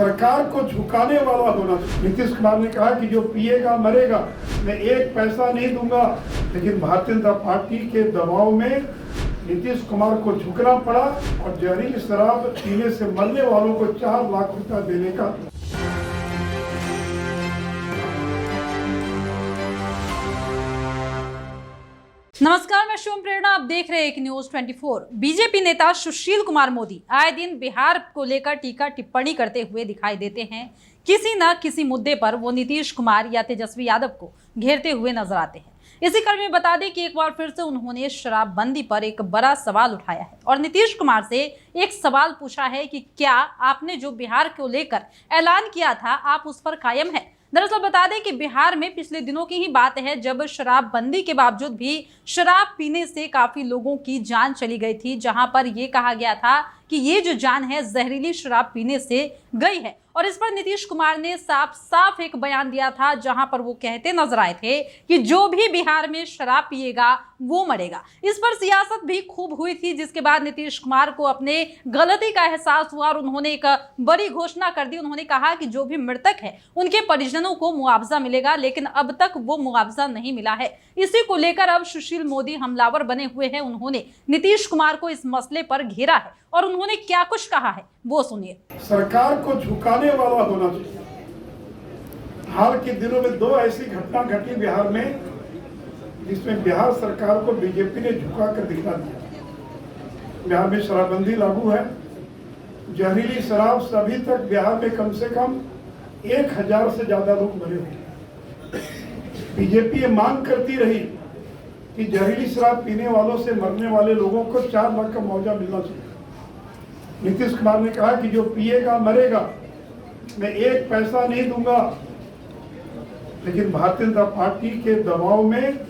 सरकार को झुकाने वाला होना चाहिए। नीतीश कुमार ने कहा कि जो पिएगा मरेगा, मैं एक पैसा नहीं दूंगा, लेकिन भारतीय जनता पार्टी के दबाव में नीतीश कुमार को झुकना पड़ा और जहरीली शराब पीने से मरने वालों को 4 लाख रुपया देने का। नमस्कार, मैं शुभ प्रेरणा, आप देख रहे हैं एक न्यूज 24। बीजेपी नेता सुशील कुमार मोदी आए दिन बिहार को लेकर टीका टिप्पणी करते हुए दिखाई देते हैं। किसी न किसी मुद्दे पर वो नीतीश कुमार या तेजस्वी यादव को घेरते हुए नजर आते हैं। इसी क्रम में बता दें कि एक बार फिर से उन्होंने शराबबंदी पर एक बड़ा सवाल उठाया है और नीतीश कुमार से एक सवाल पूछा है कि क्या आपने जो बिहार को लेकर ऐलान किया था, आप उस पर कायम है। दरअसल बता दें कि बिहार में पिछले दिनों की ही बात है जब शराबबंदी के बावजूद भी शराब पीने से काफी लोगों की जान चली गई थी, जहां पर यह कहा गया था कि ये जो जान है जहरीली शराब पीने से गई है। और इस पर नीतीश कुमार ने साफ साफ एक बयान दिया था, जहां पर वो कहते नजर आए थे कि जो भी बिहार में शराब पिएगा वो मरेगा। इस पर सियासत भी खूब हुई थी, जिसके बाद नीतीश कुमार को अपने गलती का एहसास हुआ और उन्होंने एक बड़ी घोषणा कर दी। उन्होंने कहा कि जो भी मृतक है उनके परिजनों को मुआवजा मिलेगा, लेकिन अब तक वो मुआवजा नहीं मिला है। इसी को लेकर अब सुशील मोदी हमलावर बने हुए हैं। उन्होंने नीतीश कुमार को इस मसले पर घेरा है और उन्होंने क्या कुछ कहा है वो सुनिए। सरकार को झुकाने वाला होना चाहिए। हाल के दिनों में 2 ऐसी घटना घटी बिहार में, जिसमें बिहार सरकार को बीजेपी ने झुका कर दिखा दिया। बिहार में शराबबंदी लागू है। जहरीली शराब से अभी तक बिहार में कम से कम 1000 से ज्यादा लोग मरे हुए। बीजेपी ये मांग करती रही कि जहरीली शराब पीने वालों से मरने वाले लोगों को 4 लाख का मुआवजा मिलना चाहिए। नीतीश कुमार ने कहा कि जो पिएगा मरेगा, मैं एक पैसा नहीं दूंगा, लेकिन भारतीय जनता पार्टी के दबाव में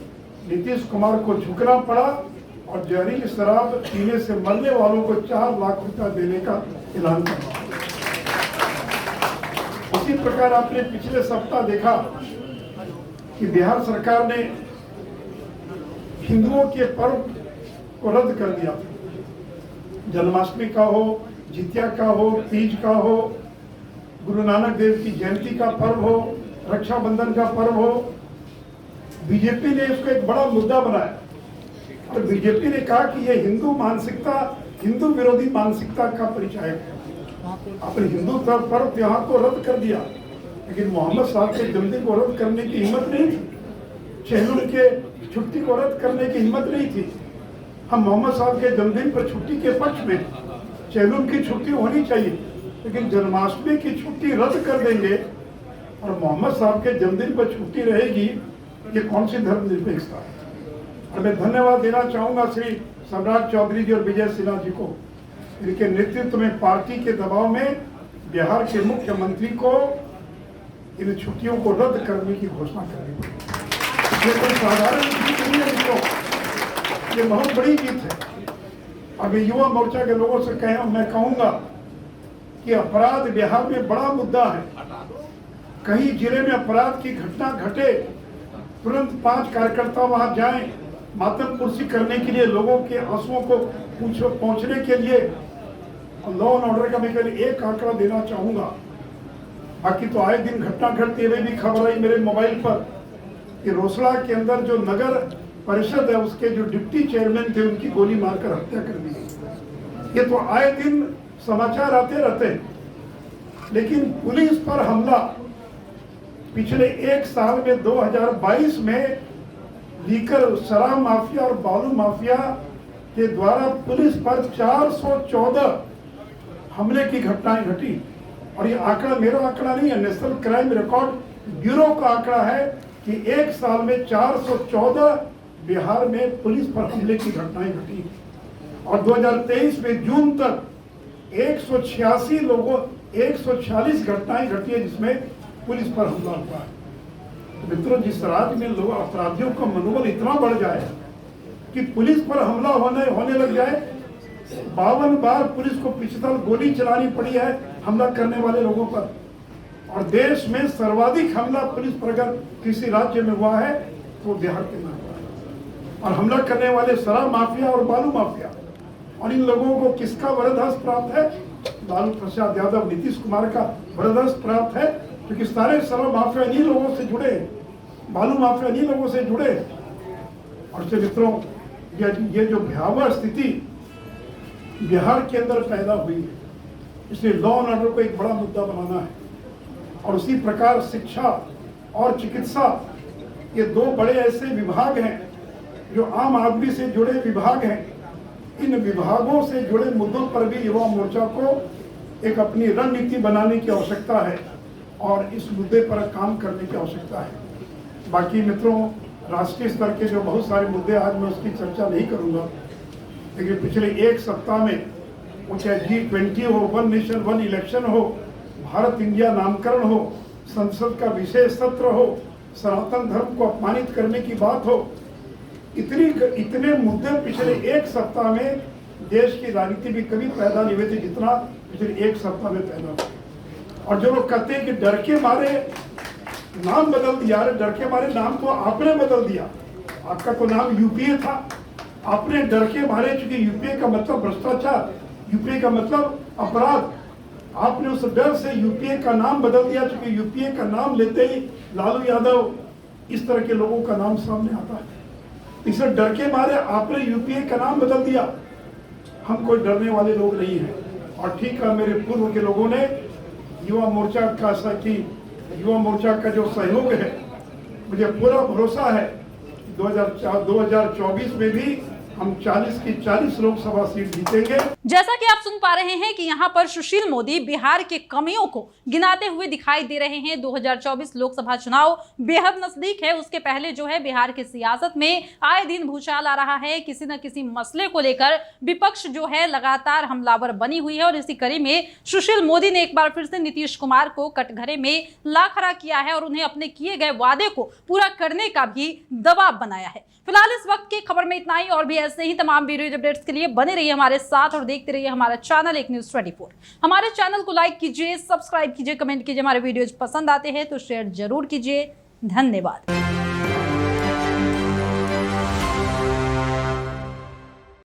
नीतीश कुमार को झुकना पड़ा और जहरीली शराब पीने से मरने वालों को 4 लाख रुपया देने का ऐलान करना। उसी प्रकार आपने पिछले सप्ताह देखा कि बिहार सरकार ने हिंदुओं के पर्व को रद्द कर दिया। जन्माष्टमी का हो, जितिया का हो, तीज का हो, गुरु नानक देव की जयंती का पर्व हो, रक्षाबंधन का पर्व हो, बीजेपी ने इसको एक बड़ा मुद्दा बनाया और बीजेपी ने कहा कि यह हिंदू मानसिकता, हिंदू विरोधी मानसिकता का परिचय है। अपने हिंदू पर्व त्योहार को रद्द कर दिया, लेकिन मोहम्मद साहब के जन्मदिन को रद्द करने की हिम्मत नहीं थी। चेहलुम के छुट्टी को रद्द करने की हिम्मत नहीं थी। हम मोहम्मद साहब के जन्मदिन पर छुट्टी के पक्ष में, चेहलुम की छुट्टी होनी चाहिए, लेकिन जन्माष्टमी की छुट्टी रद्द कर देंगे और मोहम्मद साहब के जन्मदिन पर छुट्टी रहेगी, ये कौन सी धर्मनिरपेक्षता है। और मैं धन्यवाद देना चाहूंगा श्री सम्राट चौधरी जी और विजय सिन्हा जी को। इनके नेतृत्व में पार्टी के दबाव में बिहार के मुख्यमंत्री को इन छुट्टियों को रद्द करने की घोषणा करनी पड़ी। ये कोई साधारण जीत नहीं है, ये बहुत बड़ी जीत है। अब युवा मोर्चा के लोगों से मैं कहूंगा कि अपराध बिहार में बड़ा मुद्दा है। कहीं जिले में अपराध की घटना घटे, तुरंत 5 कार्यकर्ता वहां जाएं, मातम कुर्सी करने के लिए, लोगों के आंसुओं को पहुंचने के लिए। लॉ एंड ऑर्डर का मैं केवल एक आंकड़ा देना चाहूंगा, बाकी तो आए दिन घटना घटती है। भी खबर आई मेरे मोबाइल पर कि रोसड़ा के अंदर जो नगर परिषद है, उसके जो डिप्टी चेयरमैन थे, उनकी गोली मारकर हत्या कर दी गई। ये तो आए दिन समाचार आते रहते हैं। लेकिन पुलिस पर हमला पिछले 1 साल में 2022 में लीकर शराब माफिया और बालू माफिया के द्वारा पुलिस पर 414 हमले की घटनाएं घटी। और ये आंकड़ा मेरा आंकड़ा नहीं है, नेशनल क्राइम रिकॉर्ड ब्यूरो का आंकड़ा है कि 1 साल में 414 बिहार में पुलिस पर हमले की घटनाएं घटी। और 2023 में जून तक 146 घटनाएं घटी है जिसमें पुलिस पर हमला हुआ है। तो मित्रों, जिस राज्य में लोग अपराधियों का मनोबल इतना बढ़ जाए कि पुलिस पर हमला होने लग जाए, 52 बार पुलिस को पिछले गोली चलानी पड़ी है हमला करने वाले लोगों पर। और देश में सर्वाधिक हमला पुलिस पर अगर किसी राज्य में हुआ है तो बिहार के में हुआ है। और हमला करने वाले शराब माफिया और बालू माफिया, और इन लोगों को किसका वरदान प्राप्त है? लालू प्रसाद यादव, नीतीश कुमार का बर्दाश्त प्राप्त है, क्योंकि सारे शराब माफिया इन्हीं लोगों से जुड़े, बालू माफिया इन्हीं लोगों से जुड़े। और से मित्रों, ये जो भयावह स्थिति बिहार के अंदर पैदा हुई है, इसलिए लॉ एंड ऑर्डर को एक बड़ा मुद्दा बनाना है। और उसी प्रकार शिक्षा और चिकित्सा, ये दो बड़े ऐसे विभाग हैं जो आम आदमी से जुड़े विभाग हैं। इन विभागों से जुड़े मुद्दों पर भी युवा मोर्चा को एक अपनी रणनीति बनाने की आवश्यकता है और इस मुद्दे पर काम करने की आवश्यकता है। बाकी मित्रों, राष्ट्रीय स्तर के जो बहुत सारे मुद्दे, आज मैं उसकी चर्चा नहीं करूंगा, लेकिन पिछले एक सप्ताह में वो चाहे G20 हो, वन नेशन वन इलेक्शन हो, भारत इंडिया नामकरण हो, संसद का विशेष सत्र हो, सनातन धर्म को अपमानित करने की बात हो, इतने मुद्दे पिछले एक सप्ताह में देश की राजनीति भी कभी पैदा नहीं हुए थे जितना पिछले एक सप्ताह में पैदा हुआ। और जो लोग कहते हैं कि डर के मारे नाम बदल दिया, अरे डर के मारे नाम तो आपने बदल दिया। आपका तो नाम यूपीए था, आपने डर के मारे, चूंकि यूपीए का मतलब भ्रष्टाचार, यूपीए का मतलब अपराध, आपने उस डर से यूपीए का नाम बदल दिया। चूंकि यूपीए का नाम लेते ही लालू यादव, इस तरह के लोगों का नाम सामने आता है। इसे डर के मारे आपने यूपीए का नाम बदल दिया। हम कोई डरने वाले लोग नहीं हैं। और ठीक है, मेरे पूर्व के लोगों ने युवा मोर्चा का जो सहयोग है, मुझे पूरा भरोसा है 2024 में भी हम 40 की 40 लोकसभा सीट जीतेंगे। जैसा कि आप सुन पा रहे हैं कि यहाँ पर सुशील मोदी बिहार के कमियों को गिनाते हुए दिखाई दे रहे हैं। 2024 लोकसभा चुनाव बेहद नजदीक है। उसके पहले जो है बिहार की सियासत में आए दिन भूचाल आ रहा है। किसी न किसी मसले को लेकर विपक्ष जो है लगातार हमलावर बनी हुई है और इसी कड़ी में सुशील मोदी ने एक बार फिर से नीतीश कुमार को कटघरे में ला खड़ा किया है और उन्हें अपने किए गए वादे को पूरा करने का भी दबाव बनाया है। फिलहाल इस वक्त की खबर में इतना ही। और भी ऐसे ही तमाम वीडियो अपडेट्स के लिए बने रहिए हमारे साथ और देखते रहिए हमारा चैनल एक न्यूज़ 24। हमारे चैनल को लाइक कीजिए, सब्सक्राइब कीजिए, कमेंट कीजिए। हमारे वीडियोज पसंद आते हैं तो शेयर जरूर कीजिए। धन्यवाद।